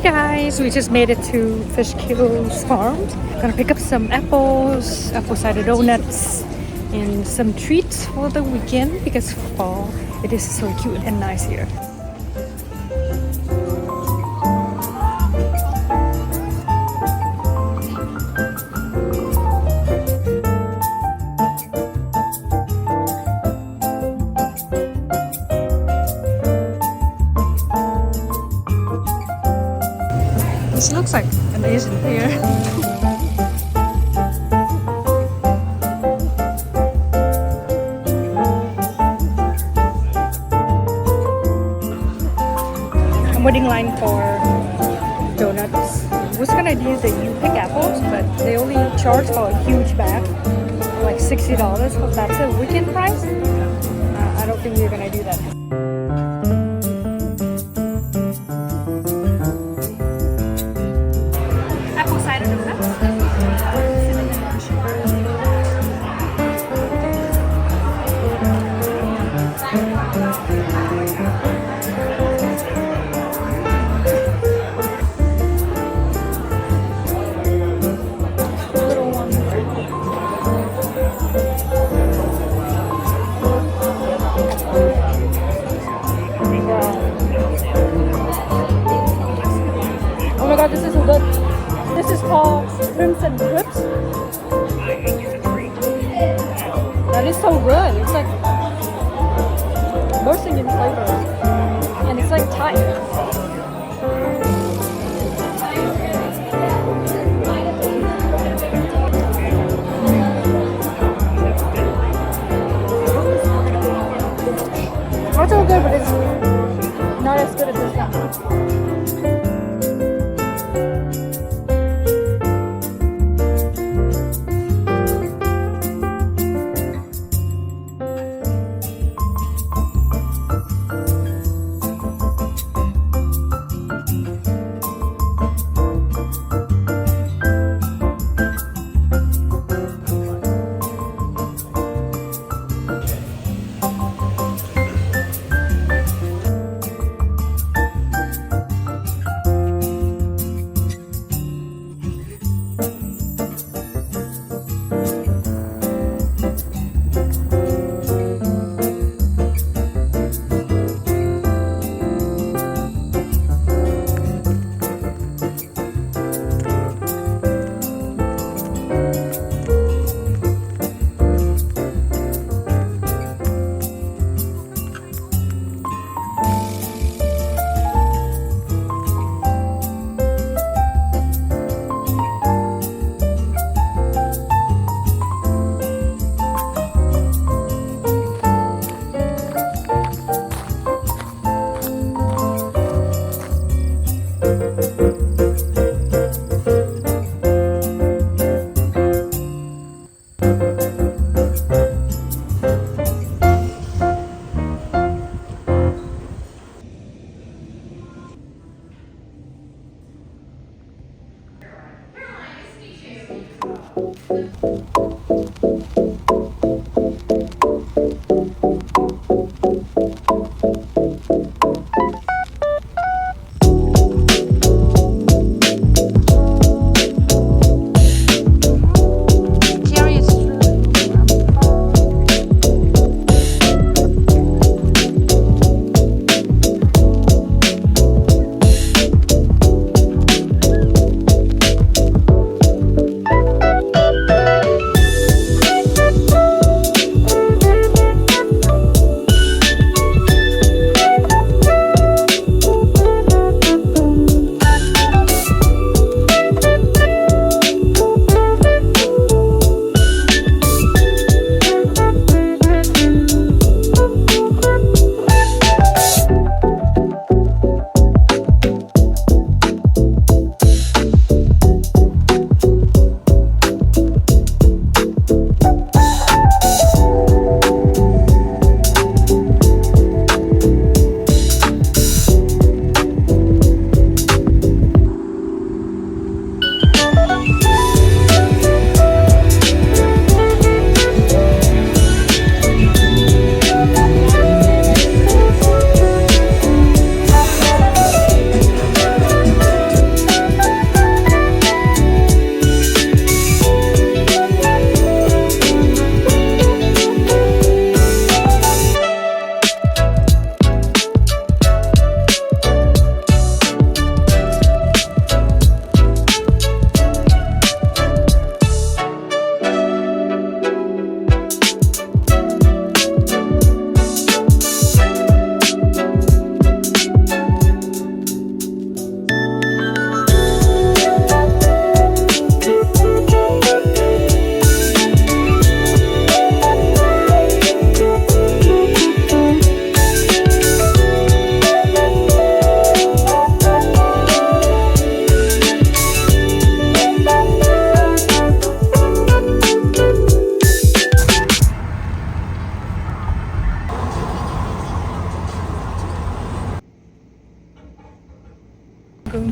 Guys, we just made it to Fishkill's farm. Gonna pick up some apples, apple cider donuts, and some treats for the weekend because fall, it is so cute and nice here. This looks like amazing here. I'm waiting line for donuts. I was gonna do the you pick apples, but they only charge for a huge bag, like $60. But that's a weekend price. I don't think we're gonna do that. Apple cider donuts. Cinnamon and sugar. Little one. Oh my god, this is so good. This is called Crimson Grips. That is so good. It's like bursting in flavor. And it's like tight. Also good, but it's not as good as this one.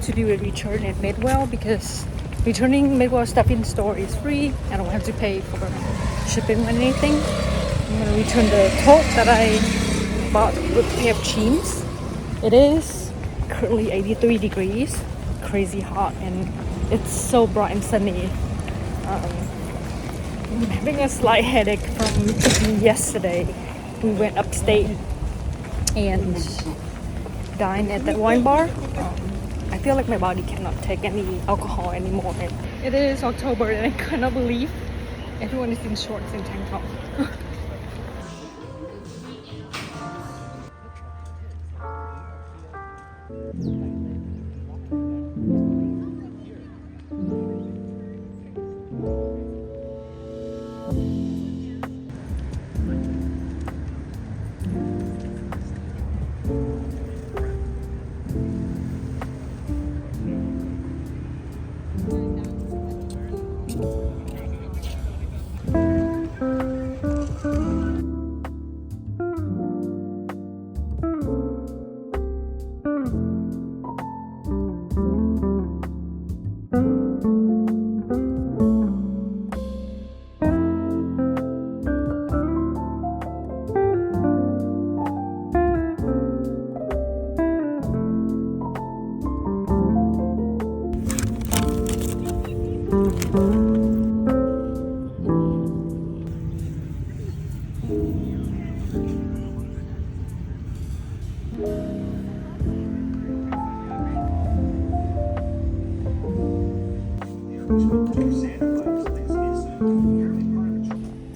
going to do a return at Midwell because returning Midwell stuff in store is free. I don't have to pay for shipping or anything. I'm gonna return the tote that I bought with a pair of jeans. It is currently 83 degrees, crazy hot, and it's so bright and sunny. I'm having a slight headache from cooking yesterday. We went upstate and dined at that wine bar. I feel like my body cannot take any alcohol anymore. It is October and I cannot believe everyone is in shorts and tank top.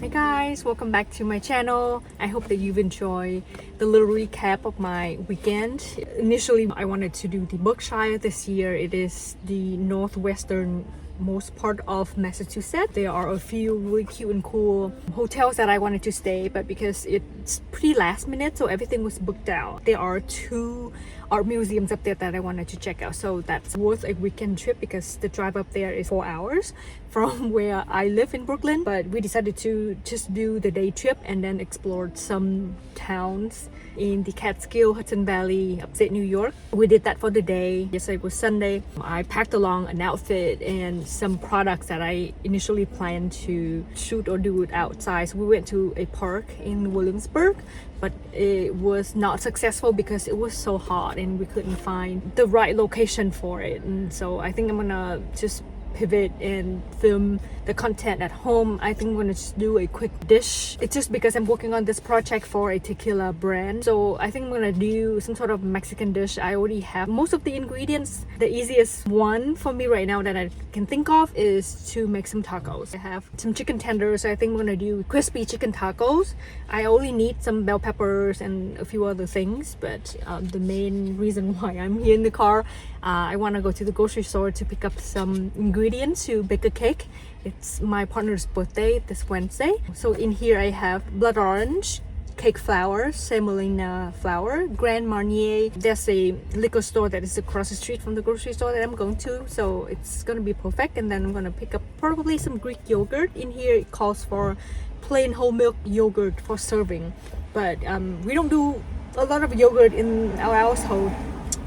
Hey guys, welcome back to my channel. I hope that you've enjoyed the little recap of my weekend. Initially, I wanted to do the Berkshire this year. It is the northwestern most part of Massachusetts. There are a few really cute and cool hotels that I wanted to stay, but because it's pretty last minute, so everything was booked out. There are 2 art museums up there that I wanted to check out, so that's worth a weekend trip because the drive up there is 4 hours from where I live in Brooklyn. But we decided to just do the day trip and then explore some towns in the Catskill, Hudson Valley, upstate New York. We did that for the day. Yesterday was Sunday. I packed along an outfit and some products that I initially planned to shoot or do it outside. So we went to a park in Williamsburg, but it was not successful because it was so hot and we couldn't find the right location for it. And so I think I'm gonna just pivot and film the content at home. I think I'm gonna just do a quick dish. It's just because I'm working on this project for a tequila brand, so I think I'm gonna do some sort of Mexican dish. I already have most of the ingredients. The easiest one for me right now that I can think of is to make some tacos. I have some chicken tenders, so I think I'm gonna do crispy chicken tacos. I only need some bell peppers and a few other things, but the main reason why I'm here in the car, I want to go to the grocery store to pick up some ingredients to bake a cake. It's my partner's birthday this Wednesday. So in here I have blood orange, cake flour, semolina flour, Grand Marnier. There's a liquor store that is across the street from the grocery store that I'm going to, so it's gonna be perfect. And then I'm gonna pick up probably some Greek yogurt. In here it calls for plain whole milk yogurt for serving, but we don't do a lot of yogurt in our household.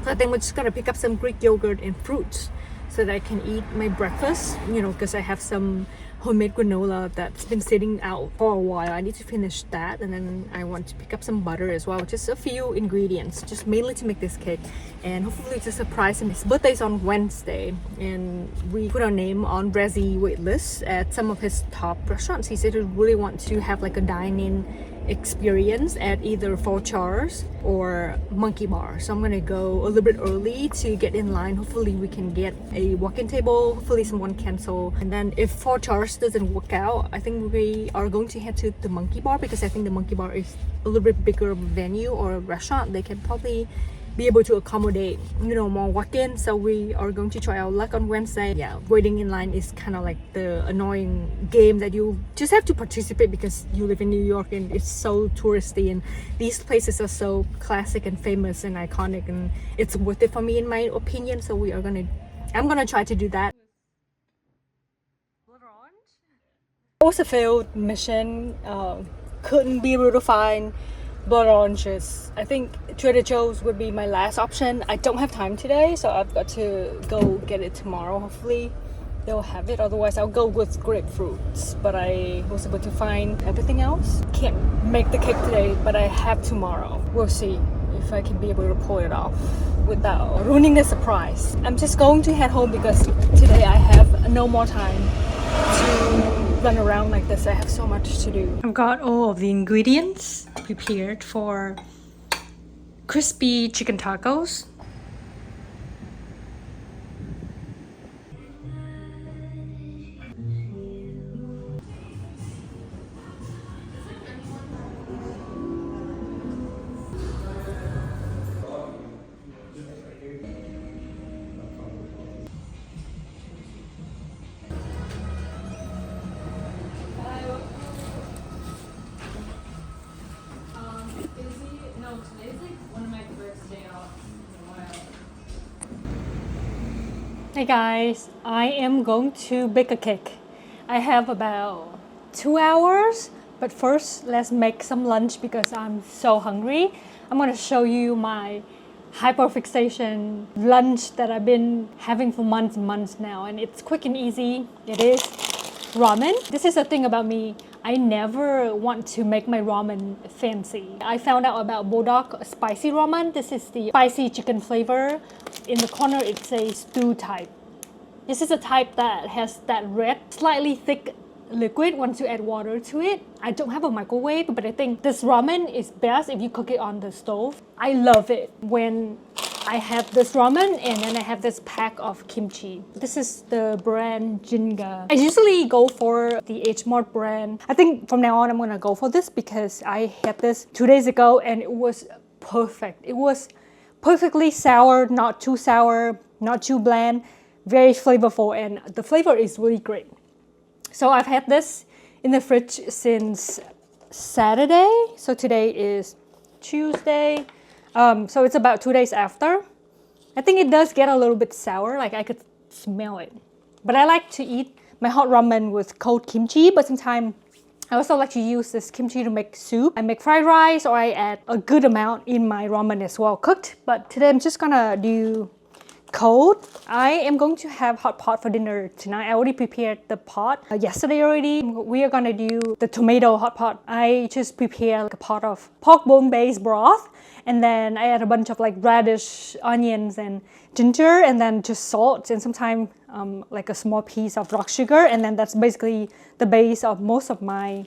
So I think we're just gonna pick up some Greek yogurt and fruits so that I can eat my breakfast, you know, because I have some homemade granola that's been sitting out for a while. I need to finish that, and then I want to pick up some butter as well. Just a few ingredients, just mainly to make this cake, and hopefully it's a surprise. And his birthday is on Wednesday, and we put our name on Resi waitlist at some of his top restaurants. He said he really want to have like a dine-in experience at either Four Chars or Monkey Bar. So I'm gonna go a little bit early to get in line. Hopefully we can get a walk-in table. Hopefully someone cancel. And then if Four Chars doesn't work out, I think we are going to head to the Monkey Bar because I think the Monkey Bar is a little bit bigger venue or a restaurant. They can probably be able to accommodate, you know, more walk-ins. So we are going to try our luck on Wednesday. Yeah, waiting in line is kind of like the annoying game that you just have to participate because you live in New York and it's so touristy, and these places are so classic and famous and iconic, and it's worth it for me in my opinion. So I'm gonna try to do that. It was a failed mission. Couldn't be able to find blood oranges. I think Trieu's would be my last option. I don't have time today, so I've got to go get it tomorrow. Hopefully they'll have it, otherwise I'll go with grapefruits. But I was able to find everything else. Can't make the cake today, but I have tomorrow. We'll see if I can be able to pull it off without ruining the surprise. I'm just going to head home because today I have no more time to run around like this. I have so much to do. I've got all of the ingredients prepared for crispy chicken tacos. Hey guys, I am going to bake a cake. I have about 2 hours, but first let's make some lunch because I'm so hungry. I'm going to show you my hyperfixation lunch that I've been having for months and months now, and it's quick and easy. It is ramen. This is the thing about me. I never want to make my ramen fancy. I found out about Bodok spicy ramen. This is the spicy chicken flavor. In the corner it says stew type. This is a type that has that red, slightly thick liquid once you add water to it. I don't have a microwave, but I think this ramen is best if you cook it on the stove. I love it when I have this ramen and then I have this pack of kimchi. This is the brand Jinga. I usually go for the HMart brand. I think from now on I'm gonna go for this because I had this 2 days ago and it was perfect. It was perfectly sour, not too sour, not too bland, very flavorful, and the flavor is really great. So I've had this in the fridge since Saturday. So today is Tuesday. So it's about 2 days after. I think it does get a little bit sour, like I could smell it. But I like to eat my hot ramen with cold kimchi, but sometimes I also like to use this kimchi to make soup. I make fried rice or I add a good amount in my ramen as well, cooked. But today I'm just gonna do cold. I am going to have hot pot for dinner tonight. I already prepared the pot yesterday already. We are gonna do the tomato hot pot. I just prepared like a pot of pork bone based broth, and then I add a bunch of like radish, onions, and ginger, and then just salt and sometimes like a small piece of rock sugar, and then that's basically the base of most of my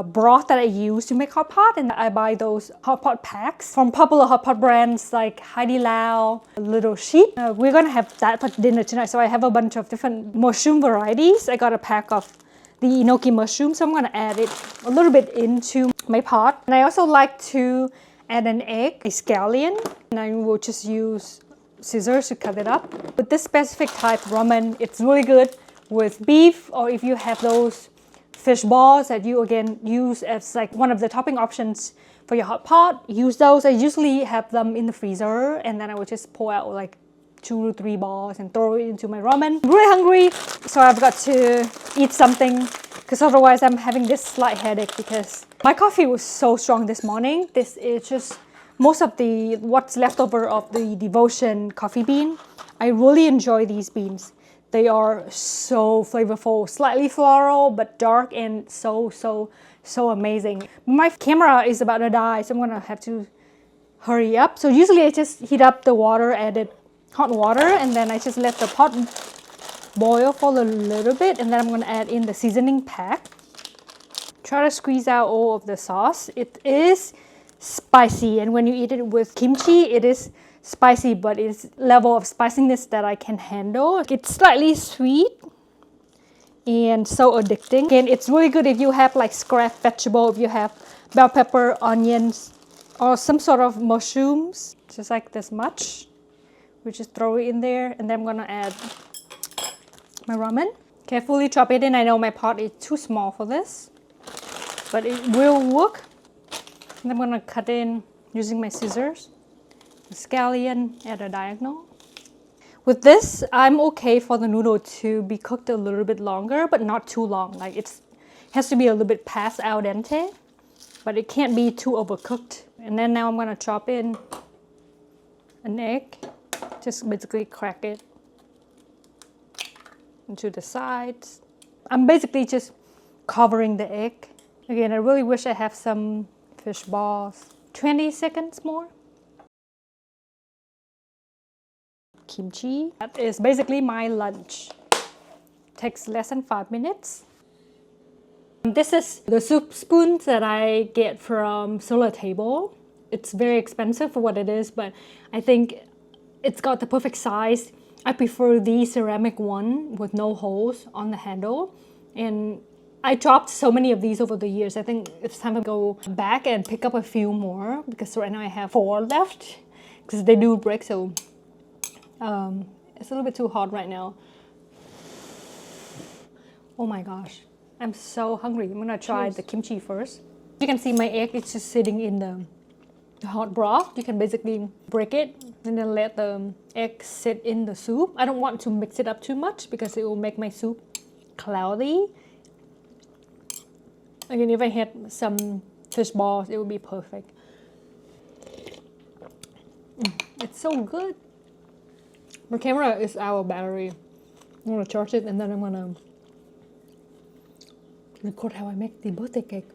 broth that I use to make hot pot. And I buy those hot pot packs from popular hot pot brands like Hai Lao, Little Sheep. We're gonna have that for dinner tonight. So I have a bunch of different mushroom varieties. I got a pack of the enoki mushroom, so I'm gonna add it a little bit into my pot. And I also like to add an egg, a scallion, and I will just use scissors to cut it up. With this specific type ramen, it's really good with beef, or if you have those fish balls that you again use as like one of the topping options for your hot pot, use those. I usually have them in the freezer, and then I would just pull out like 2 to 3 balls and throw it into my ramen. I'm really hungry, so I've got to eat something because otherwise I'm having this slight headache because my coffee was so strong this morning. This is just most of the what's left over of the Devotion coffee bean. I really enjoy these beans. They are so flavorful, slightly floral, but dark and so amazing. My camera is about to die, so I'm gonna have to hurry up. So usually I just heat up the water, added hot water, and then I just let the pot boil for a little bit, and then I'm gonna add in the seasoning pack. Try to squeeze out all of the sauce. It is spicy, and when you eat it with kimchi, it is spicy, but it's level of spiciness that I can handle. It's slightly sweet and so addicting. And it's really good if you have like scrap vegetable, if you have bell pepper, onions, or some sort of mushrooms, just like this much. We just throw it in there, and then I'm gonna add my ramen. Carefully chop it in. I know my pot is too small for this, but it will work. And I'm gonna cut in using my scissors. The scallion at a diagonal. With this, I'm okay for the noodle to be cooked a little bit longer, but not too long. Like it has to be a little bit past al dente. but it can't be too overcooked. And then now I'm gonna chop in an egg, just basically crack it into the sides. I'm basically just covering the egg. Again, I really wish I have some fish balls. 20 seconds more. Kimchi. That is basically my lunch. Takes less than 5 minutes. This is the soup spoons that I get from Solar Table. It's very expensive for what it is, but I think it's got the perfect size. I prefer the ceramic one with no holes on the handle. And I dropped so many of these over the years. I think it's time to go back and pick up a few more, because right now I have 4 left because they do break, so it's a little bit too hot right now. Oh my gosh, I'm so hungry. I'm gonna try the kimchi first. You can see my egg is just sitting in the hot broth. You can basically break it and then let the egg sit in the soup. I don't want to mix it up too much because it will make my soup cloudy. Again, if I had some fish balls, it would be perfect. It's so good. My camera is out of battery. I'm gonna charge it and then I'm gonna record how I make the birthday cake.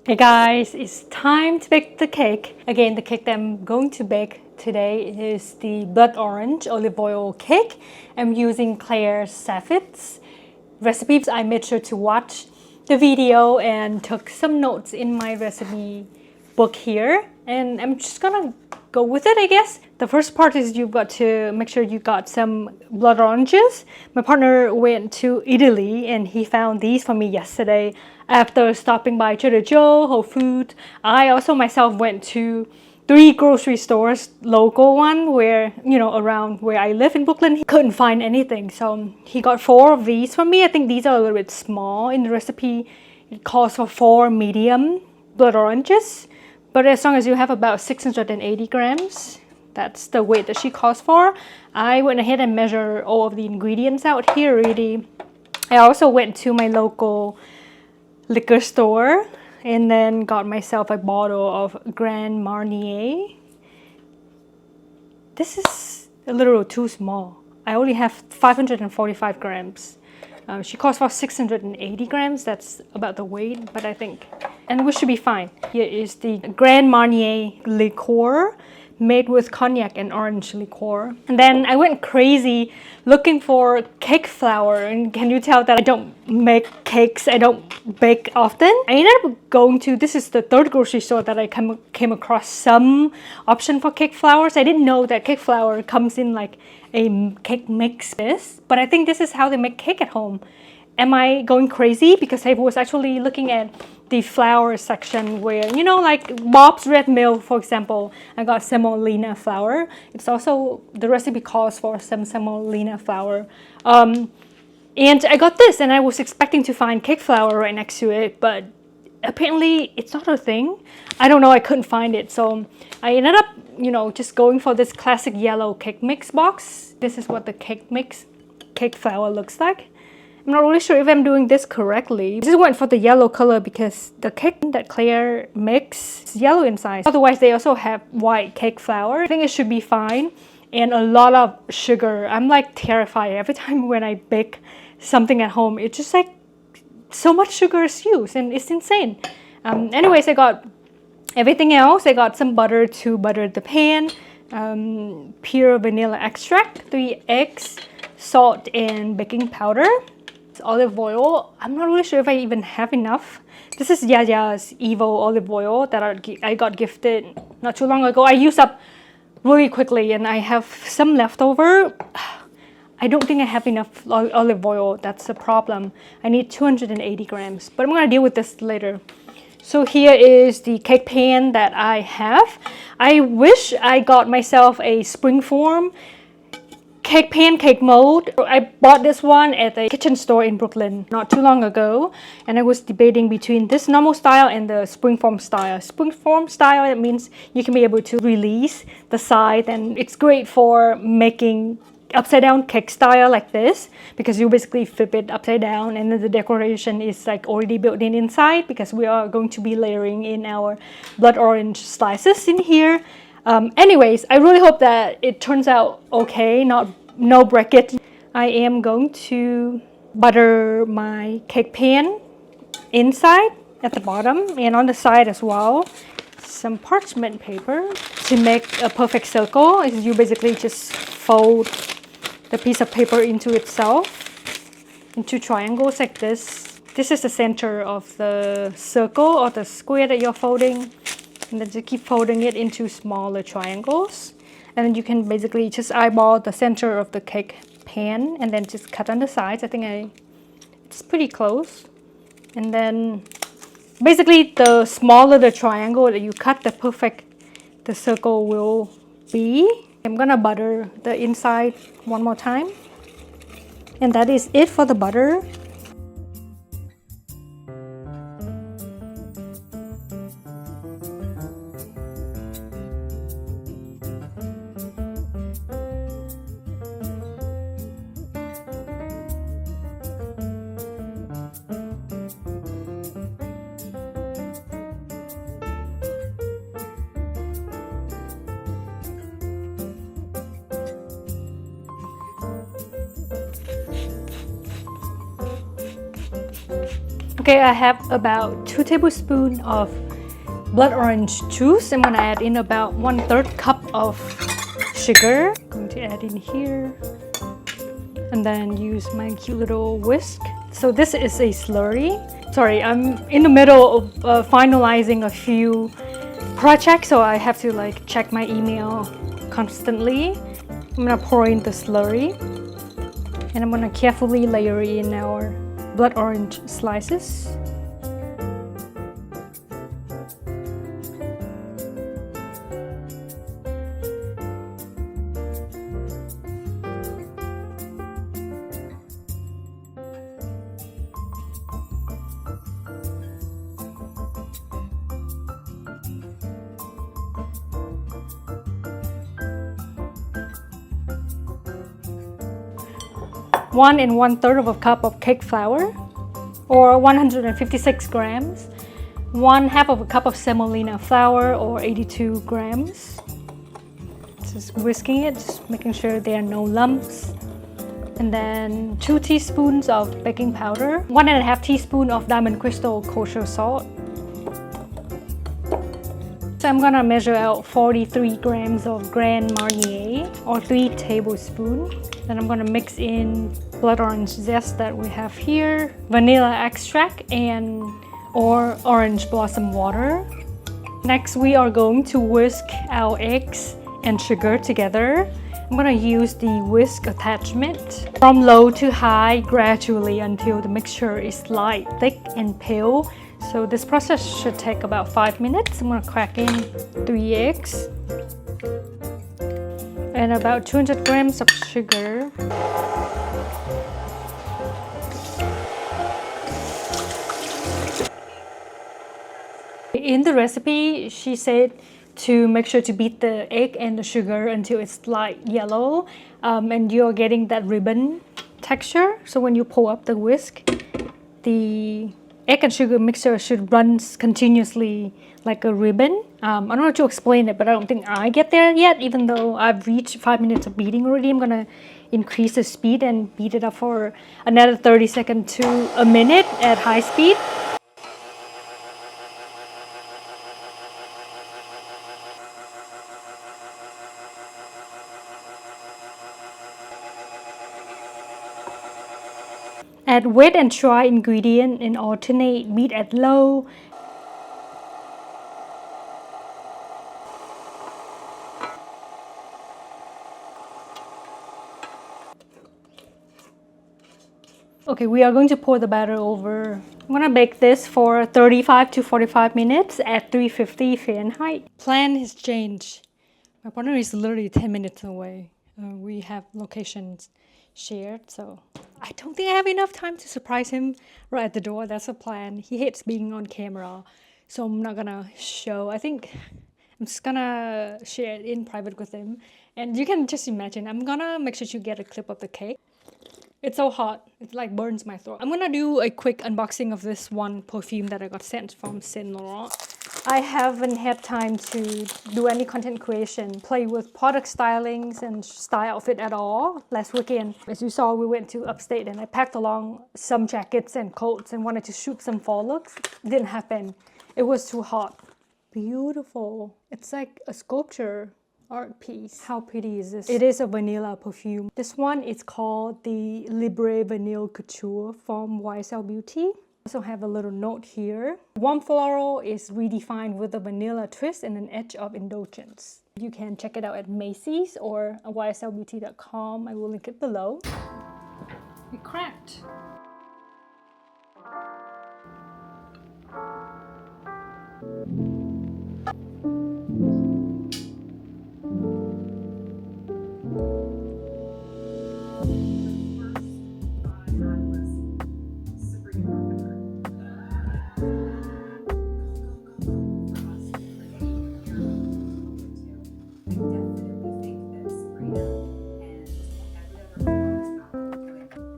Hey guys, it's time to bake the cake. Again, the cake that I'm going to bake today is the blood orange olive oil cake. I'm using Claire Saffit's recipes. I made sure to watch the video and took some notes in my recipe book here, and I'm just gonna go with it, I guess. The first part is you've got to make sure you got some blood oranges. My partner went to Italy and he found these for me yesterday after stopping by Trieu, Whole Foods. I also myself went to 3 grocery stores, local one where, you know, around where I live in Brooklyn. He couldn't find anything, so he got 4 of these for me. I think these are a little bit small. In the recipe, it calls for 4 medium blood oranges, but as long as you have about 680 grams, that's the weight that she calls for. I went ahead and measured all of the ingredients out here already. I also went to my local liquor store and then got myself a bottle of Grand Marnier. This is a little too small. I only have 545 grams. She calls for 680 grams. That's about the weight, but I think, and we should be fine. Here is the Grand Marnier liqueur made with cognac and orange liqueur. And then I went crazy looking for cake flour, and can you tell that I don't make cakes, I don't bake often? I ended up going to, this is the 3rd grocery store that I came across some option for cake flours. I didn't know that cake flour comes in like a cake mix, but I think this is how they make cake at home. Am I going crazy? Because I was actually looking at the flour section where, you know, like Bob's Red Mill, for example, I got semolina flour. It's also, the recipe calls for some semolina flour. And I got this and I was expecting to find cake flour right next to it, but apparently it's not a thing. I don't know, I couldn't find it. So I ended up, you know, just going for this classic yellow cake mix box. This is what the cake flour looks like. I'm not really sure if I'm doing this correctly. I just went for the yellow color because the cake that Claire makes is yellow inside. Otherwise, they also have white cake flour. I think it should be fine. And a lot of sugar. I'm like terrified every time when I bake something at home. It's just like so much sugar is used and it's insane. Anyways, I got everything else. I got some butter to butter the pan, pure vanilla extract, 3 eggs, salt and baking powder. Olive oil. I'm not really sure if I even have enough. This is Yaya's Evo olive oil that I got gifted not too long ago. I used up really quickly and I have some leftover. I don't think I have enough olive oil. That's the problem. I need 280 grams, but I'm gonna deal with this later. So here is the cake pan that I have. I wish I got myself a springform cake pan, cake mold. I bought this one at a kitchen store in Brooklyn not too long ago, and I was debating between this normal style and the springform style. Springform style, it means you can be able to release the side, and it's great for making upside down cake style like this, because you basically flip it upside down and then the decoration is like already built in inside, because we are going to be layering in our blood orange slices in here. Anyways, I really hope that it turns out okay, no breakage. I am going to butter my cake pan inside at the bottom and on the side as well. Some parchment paper. To make a perfect circle is you basically just fold the piece of paper into itself, into triangles like this. This is the center of the circle or the square that you're folding, and then just keep folding it into smaller triangles, and then you can basically just eyeball the center of the cake pan and then just cut on the sides. I think it's pretty close. And then basically the smaller the triangle that you cut, the circle will be. I'm gonna butter the inside one more time, and that is it for the butter. Okay, I have about 2 tablespoons of blood orange juice. I'm gonna add in about 1/3 cup of sugar. I'm going to add in here, and then use my cute little whisk. So this is a slurry. Sorry, I'm in the middle of finalizing a few projects, so I have to like check my email constantly. I'm gonna pour in the slurry, and I'm gonna carefully layer in our blood orange slices. One and 1/3 of a cup of cake flour, or 156 grams. 1/2 of a cup of semolina flour, or 82 grams. Just whisking it, just making sure there are no lumps. And then 2 teaspoons of baking powder, 1.5 teaspoons of diamond crystal kosher salt. So I'm gonna measure out 43 grams of Grand Marnier, or 3 tablespoons. Then I'm gonna mix in blood orange zest that we have here, vanilla extract, or orange blossom water. Next, we are going to whisk our eggs and sugar together. I'm gonna use the whisk attachment from low to high gradually until the mixture is light, thick, and pale. So this process should take about 5 minutes. I'm gonna crack in 3 eggs and about 200 grams of sugar. In the recipe, she said to make sure to beat the egg and the sugar until it's light yellow, and you're getting that ribbon texture. So when you pull up the whisk, the egg and sugar mixture should run continuously like a ribbon. I don't know how to explain it, but I don't think I get there yet, even though I've reached 5 minutes of beating already. I'm gonna increase the speed and beat it up for another 30 seconds to a minute at high speed. Add wet and dry ingredient and alternate, beat at low. Okay, we are going to pour the batter over. I'm gonna bake this for 35 to 45 minutes at 350 Fahrenheit. Plan has changed. My partner is literally 10 minutes away. We have locations shared, so I don't think I have enough time to surprise him right at the door. That's a plan. He hates being on camera, so I'm not gonna show. I think I'm just gonna share it in private with him, And you can just imagine, I'm gonna make sure you get a clip of the cake. It's so hot, it like burns my throat. I'm gonna do a quick unboxing of this one perfume that I got sent from Saint Laurent. I haven't had time to do any content creation, play with product stylings and style outfit at all last weekend. As you saw, we went to upstate and I packed along some jackets and coats and wanted to shoot some fall looks. Didn't happen. It was too hot. Beautiful. It's like a sculpture. Art piece. How pretty is this? It is a vanilla perfume. This one is called the Libre Vanille Couture from YSL Beauty. Also have a little note here. Warm floral is redefined with a vanilla twist and an edge of indulgence. You can check it out at Macy's or yslbeauty.com. I will link it below. It cracked.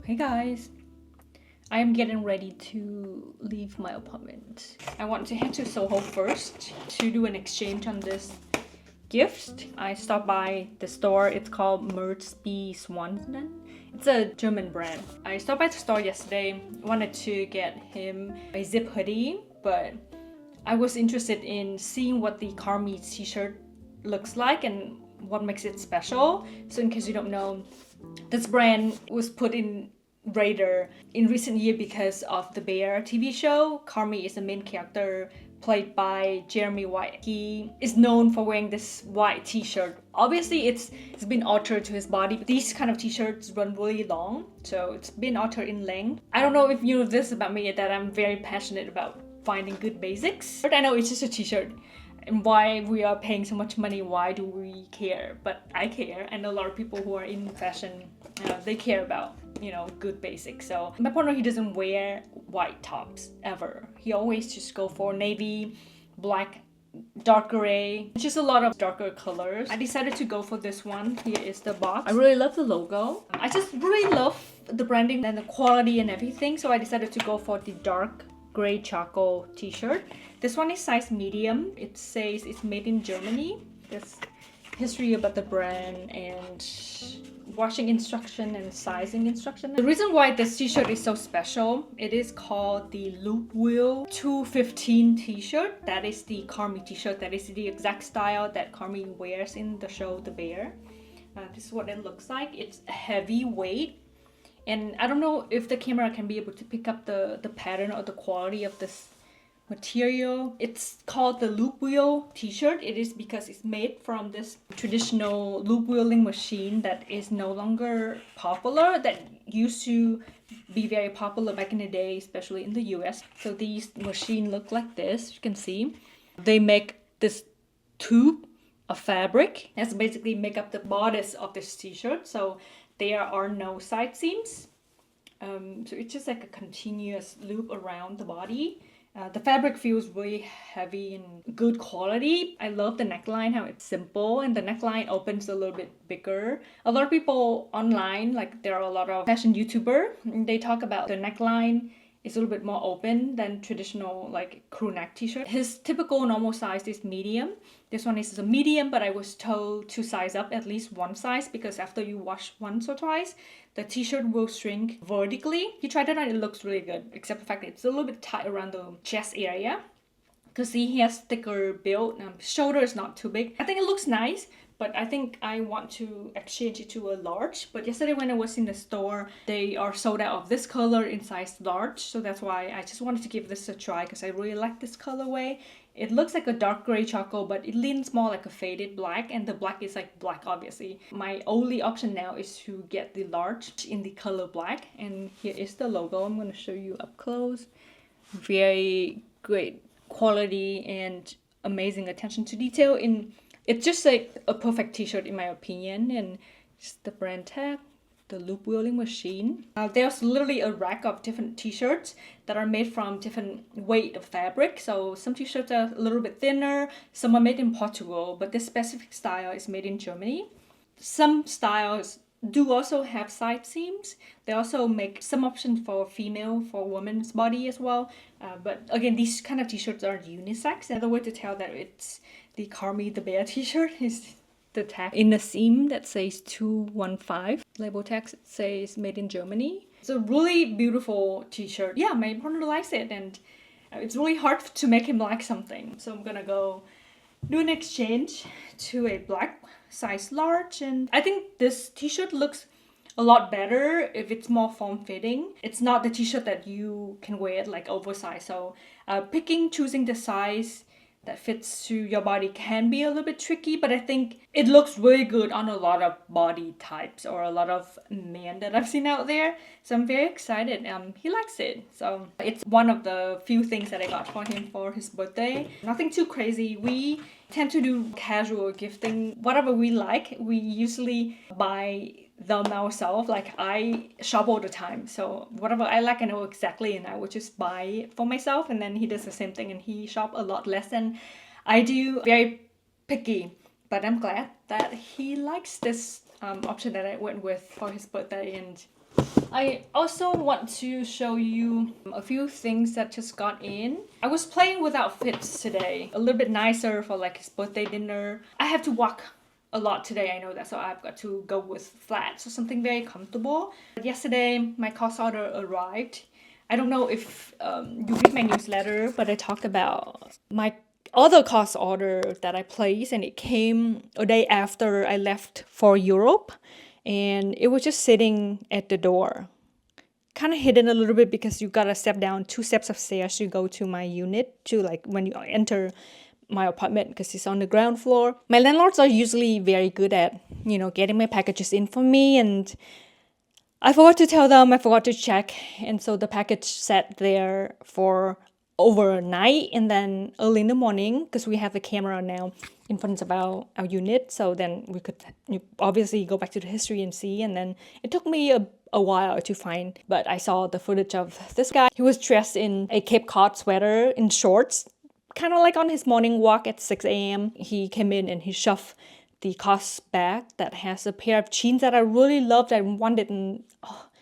Hey guys, I am getting ready to leave my apartment. I want to head to Soho first to do an exchange on this gift. I stopped by the store. It's called Mertzby Swanson. It's a German brand. I stopped by the store yesterday. Wanted to get him a zip hoodie, but I was interested in seeing what the Carmi t-shirt looks like and what makes it special. So in case you don't know, this brand was put in radar in recent years because of the Bear TV show. Carmi is the main character played by Jeremy White. He is known for wearing this white t-shirt. Obviously it's been altered to his body, but these kind of t-shirts run really long, so it's been altered in length. I don't know if you know this about me, that I'm very passionate about finding good basics. But I know it's just a t-shirt. And why we are paying so much money, why do we care? But I care, and a lot of people who are in fashion, they care about, good basics. So my partner, he doesn't wear white tops ever. He always just go for navy, black, dark gray, just a lot of darker colors. I decided to go for this one. Here is the box. I really love the logo. I just really love the branding and the quality and everything. So I decided to go for the dark gray charcoal t-shirt. This one is size medium. It says it's made in Germany. There's history about the brand and washing instruction and sizing instruction. The reason why this t-shirt is so special, it is called the Loop Wheel 215 t-shirt. That is the Carmi t-shirt. That is the exact style that Carmi wears in the show The Bear. This is what it looks like. It's heavy weight. And I don't know if the camera can be able to pick up the pattern or the quality of this material. It's called the loop wheel t-shirt. It is because it's made from this traditional loop wheeling machine that is no longer popular, that used to be very popular back in the day, especially in the US. So these machines look like this. You can see they make this tube of fabric that's basically make up the bodice of this t-shirt. So there are no side seams. So it's just like a continuous loop around the body. The fabric feels really heavy and good quality. I love the neckline, how it's simple, and the neckline opens a little bit bigger. A lot of people online, like there are a lot of fashion YouTubers, they talk about the neckline is a little bit more open than traditional like crew neck t-shirt. His typical normal size is medium. This one is a medium, but I was told to size up at least one size because after you wash once or twice, the t-shirt will shrink vertically. He tried it on, it looks really good, except for the fact that it's a little bit tight around the chest area. Because see, he has thicker build. Shoulder is not too big. I think it looks nice, but I think I want to exchange it to a large. But yesterday when I was in the store, they are sold out of this color in size large. So that's why I just wanted to give this a try because I really like this colorway. It looks like a dark gray charcoal, but it leans more like a faded black, and the black is like black, obviously. My only option now is to get the large in the color black, and here is the logo. I'm going to show you up close. Very great quality and amazing attention to detail. It's just like a perfect t-shirt in my opinion, and just the brand tag, the loop wheeling machine. There's literally a rack of different t-shirts that are made from different weight of fabric. So some t-shirts are a little bit thinner, some are made in Portugal, but this specific style is made in Germany. Some styles do also have side seams. They also make some options for female, for women's body as well. But again, these kind of t-shirts are unisex. Another way to tell that it's the Carmi the Bear t-shirt is the tag in the seam that says 215. Label text says made in Germany. It's a really beautiful t-shirt. Yeah, my partner likes it, and it's really hard to make him like something. So I'm gonna go do an exchange to a black size large, and I think this t-shirt looks a lot better if it's more form-fitting. It's not the t-shirt that you can wear it like oversized. So choosing the size that fits to your body can be a little bit tricky, but I think it looks really good on a lot of body types or a lot of men that I've seen out there. So I'm very excited. He likes it. So it's one of the few things that I got for him for his birthday. Nothing too crazy. We tend to do casual gifting. Whatever we like, we usually buy them ourselves. Like, I shop all the time, so whatever I like I know exactly, and I would just buy it for myself. And then he does the same thing, and he shop a lot less than I do. Very picky, but I'm glad that he likes this option that I went with for his birthday. And I also want to show you a few things that just got in. I was playing with outfits today, a little bit nicer for like his birthday dinner. I have to walk a lot today, I know that, so I've got to go with flats or something very comfortable. But yesterday, my COS order arrived. I don't know if you read my newsletter, but I talked about my other COS order that I placed, and it came a day after I left for Europe, and it was just sitting at the door. Kind of hidden a little bit because you gotta step down 2 steps of stairs to go to my unit, to like when you enter my apartment, because it's on the ground floor. My landlords are usually very good at, getting my packages in for me, and I forgot to tell them, I forgot to check, and so the package sat there for overnight. And then early in the morning, because we have a camera now in front of our unit, so then we could obviously go back to the history and see. And then it took me a while to find, but I saw the footage of this guy. He was dressed in a Cape Cod sweater in shorts, kind of like on his morning walk at 6 a.m. He came in and he shoved the COS bag that has a pair of jeans that I really loved and wanted, and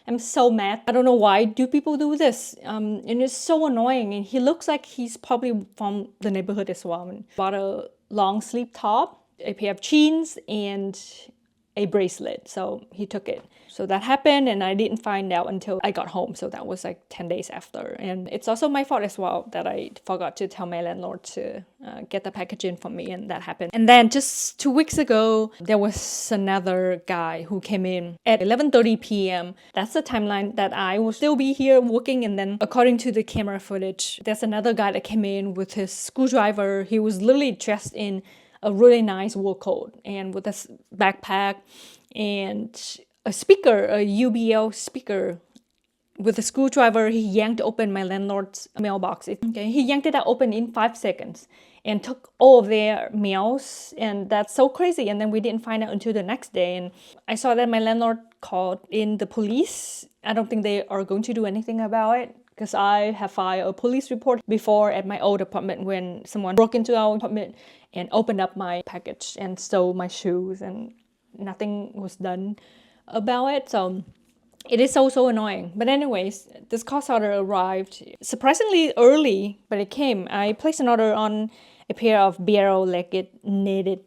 I'm so mad. I don't know why do people do this, and it's so annoying. And he looks like he's probably from the neighborhood as well. And bought a long sleeve top, a pair of jeans, and a bracelet, so he took it. So that happened, and I didn't find out until I got home, so that was like 10 days after. And it's also my fault as well that I forgot to tell my landlord to get the package in for me, and that happened. And then just 2 weeks ago, there was another guy who came in at 11:30 p.m. That's the timeline that I will still be here working. And then according to the camera footage, there's another guy that came in with his screwdriver. He was literally dressed in a really nice wool coat and with a backpack and a speaker, a UBL speaker. With a screwdriver, he yanked open my landlord's mailbox. He yanked it open in 5 seconds and took all of their mails, and that's so crazy. And then we didn't find out until the next day, and I saw that my landlord called in the police. I don't think they are going to do anything about it, because I have filed a police report before at my old apartment when someone broke into our apartment and opened up my package and stole my shoes, and nothing was done about it. So it is so annoying. But anyways, this COS order arrived surprisingly early, but it came. I placed an order on a pair of barrel-legged knitted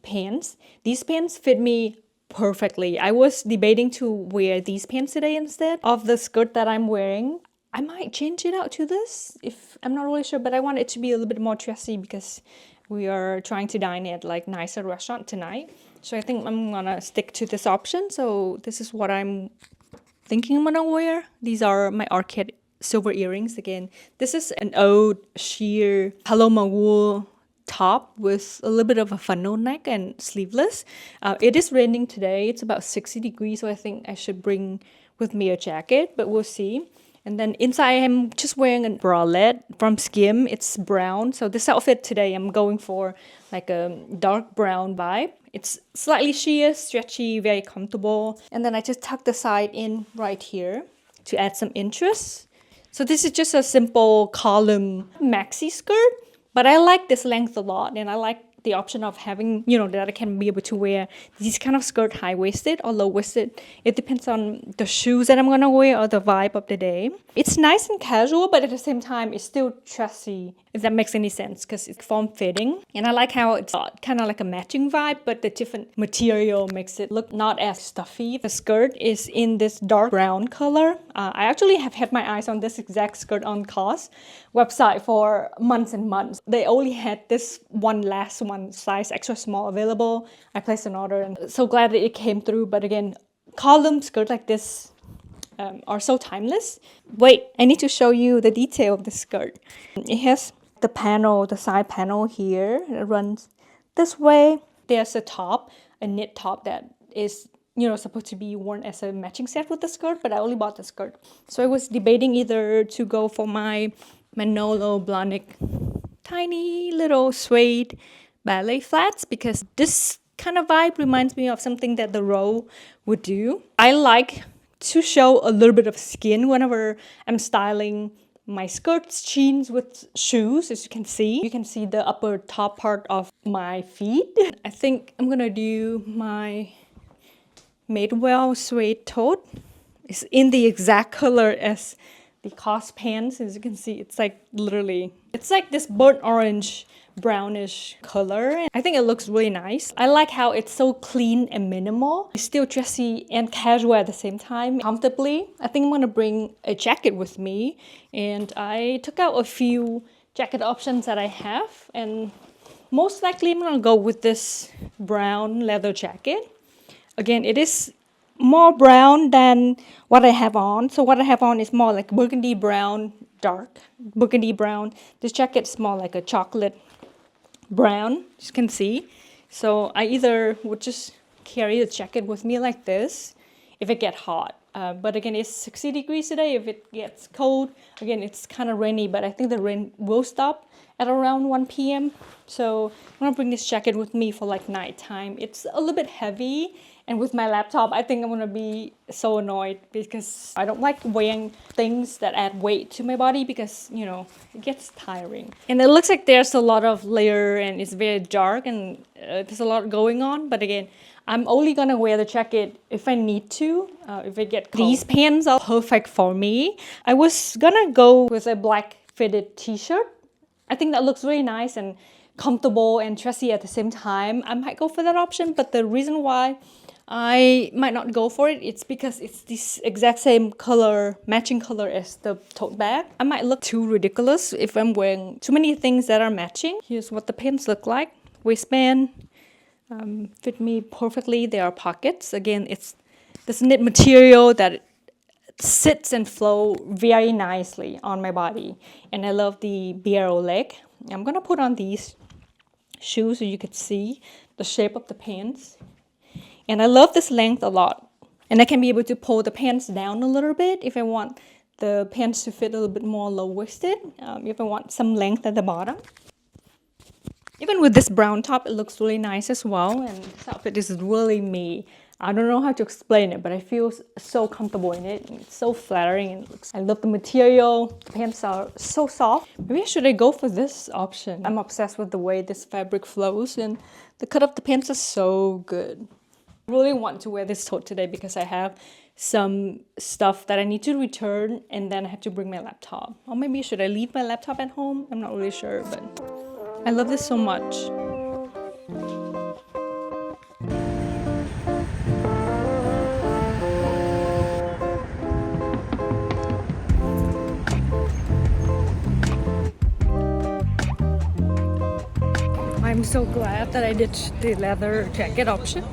pants. These pants fit me perfectly. I was debating to wear these pants today instead of the skirt that I'm wearing. I might change it out to this, if I'm not really sure, but I want it to be a little bit more dressy because we are trying to dine at like nicer restaurant tonight. So I think I'm gonna stick to this option. So this is what I'm thinking I'm gonna wear. These are my Arcade silver earrings again. This is an old sheer Paloma wool top with a little bit of a funnel neck and sleeveless. It is raining today. It's about 60 degrees, so I think I should bring with me a jacket, but we'll see. And then inside I'm just wearing a bralette from Skim. It's brown. So this outfit today I'm going for like a dark brown vibe. It's slightly sheer, stretchy, very comfortable. And then I just tuck the side in right here to add some interest. So this is just a simple column maxi skirt, but I like this length a lot, and I like the option of having, that I can be able to wear these kind of skirt high-waisted or low-waisted. It depends on the shoes that I'm gonna wear or the vibe of the day. It's nice and casual, but at the same time, it's still dressy, if that makes any sense, because it's form-fitting. And I like how it's kind of like a matching vibe, but the different material makes it look not as stuffy. The skirt is in this dark brown color. I actually have had my eyes on this exact skirt on COS website for months and months. They only had this last one size extra small available. I placed an order and so glad that it came through. But again, column skirt like this are so timeless. Wait, I need to show you the detail of the skirt. It has the side panel here. It runs this way. There's a knit top that is supposed to be worn as a matching set with the skirt, but I only bought the skirt. So I was debating either to go for my Manolo Blahnik tiny little suede ballet flats, because this kind of vibe reminds me of something that the row would do. I like to show a little bit of skin whenever I'm styling my skirts, jeans with shoes. As you can see the upper top part of my feet. I think I'm gonna do my Madewell suede tote. It's in the exact color as the COS pants. As you can see, it's like this burnt orange brownish color. I think it looks really nice. I like how it's so clean and minimal. It's still dressy and casual at the same time, comfortably. I think I'm gonna bring a jacket with me, and I took out a few jacket options that I have, and most likely I'm gonna go with this brown leather jacket. Again, it is more brown than what I have on. So what I have on is more like burgundy brown, dark burgundy brown. This jacket's more like a chocolate brown, as you can see. So I either would just carry the jacket with me like this if it gets hot. But again, it's 60 degrees today. If it gets cold, again, it's kind of rainy, but I think the rain will stop at around 1 p.m. So I'm gonna bring this jacket with me for like nighttime. It's a little bit heavy, and with my laptop, I think I'm gonna be so annoyed because I don't like wearing things that add weight to my body because, it gets tiring. And it looks like there's a lot of layer and it's very dark and there's a lot going on. But again, I'm only gonna wear the jacket if I need to, if it gets cold. These pants are perfect for me. I was gonna go with a black fitted t-shirt. I think that looks really nice and comfortable and dressy at the same time. I might go for that option, but the reason why I might not go for it, it's because it's this exact same color, matching color as the tote bag. I might look too ridiculous if I'm wearing too many things that are matching. Here's what the pants look like. Waistband fit me perfectly. There are pockets. Again, it's this knit material that sits and flow very nicely on my body. And I love the BRO leg. I'm gonna put on these shoes so you could see the shape of the pants. And I love this length a lot. And I can be able to pull the pants down a little bit if I want the pants to fit a little bit more low-waisted, if I want some length at the bottom. Even with this brown top, it looks really nice as well. And this outfit is really me. I don't know how to explain it, but I feel so comfortable in it. And it's so flattering. And I love the material. The pants are so soft. Maybe should I go for this option? I'm obsessed with the way this fabric flows, and the cut of the pants is so good. I really want to wear this tote today because I have some stuff that I need to return, and then I have to bring my laptop. Or maybe should I leave my laptop at home? I'm not really sure, but I love this so much. I'm so glad that I did the leather jacket option.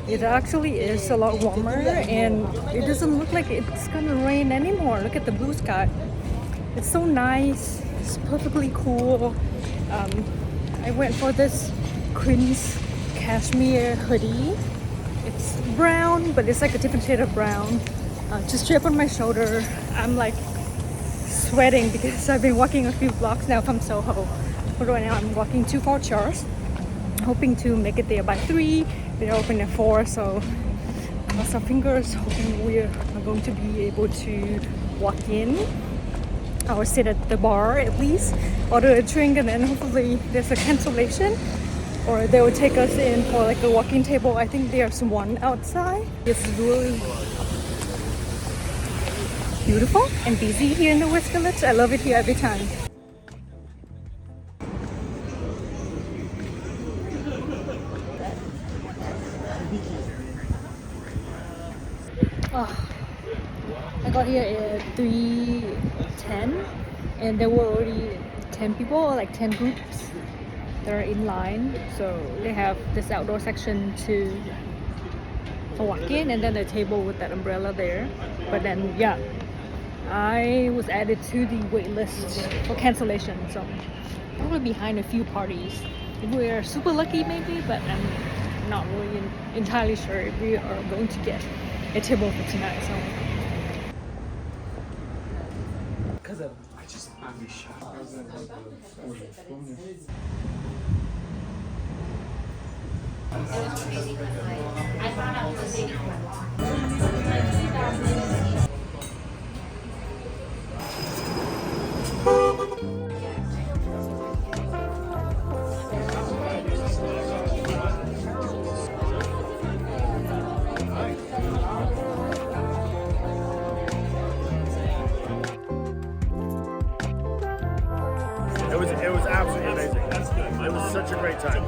It actually is a lot warmer and it doesn't look like it's gonna rain anymore. Look at the blue sky. It's so nice. It's perfectly cool. I went for this Queen's cashmere hoodie. It's brown, but it's like a different shade of brown. Just strap on my shoulder. I'm like sweating because I've been walking a few blocks now from Soho. But right now I'm walking to Fort Charles, hoping to make it there by 3. They're open at 4, so cross our fingers, hoping we're going to be able to walk in. I will sit at the bar at least, order a drink, and then hopefully there's a cancellation. or they would take us in for like a walking table. I think there's one outside. It's really beautiful and busy here in the West Village. I love it here every time. Oh, I got here at 3:10 and there were already 10 people, like 10 groups that are in line. So they have this outdoor section for walking and then a table with that umbrella there. But then yeah, I was added to the wait list for cancellation, so probably behind a few parties. If we are super lucky maybe, but I'm not really entirely sure if we are going to get a table for tonight. So It was absolutely amazing. That's good. It was such a great time.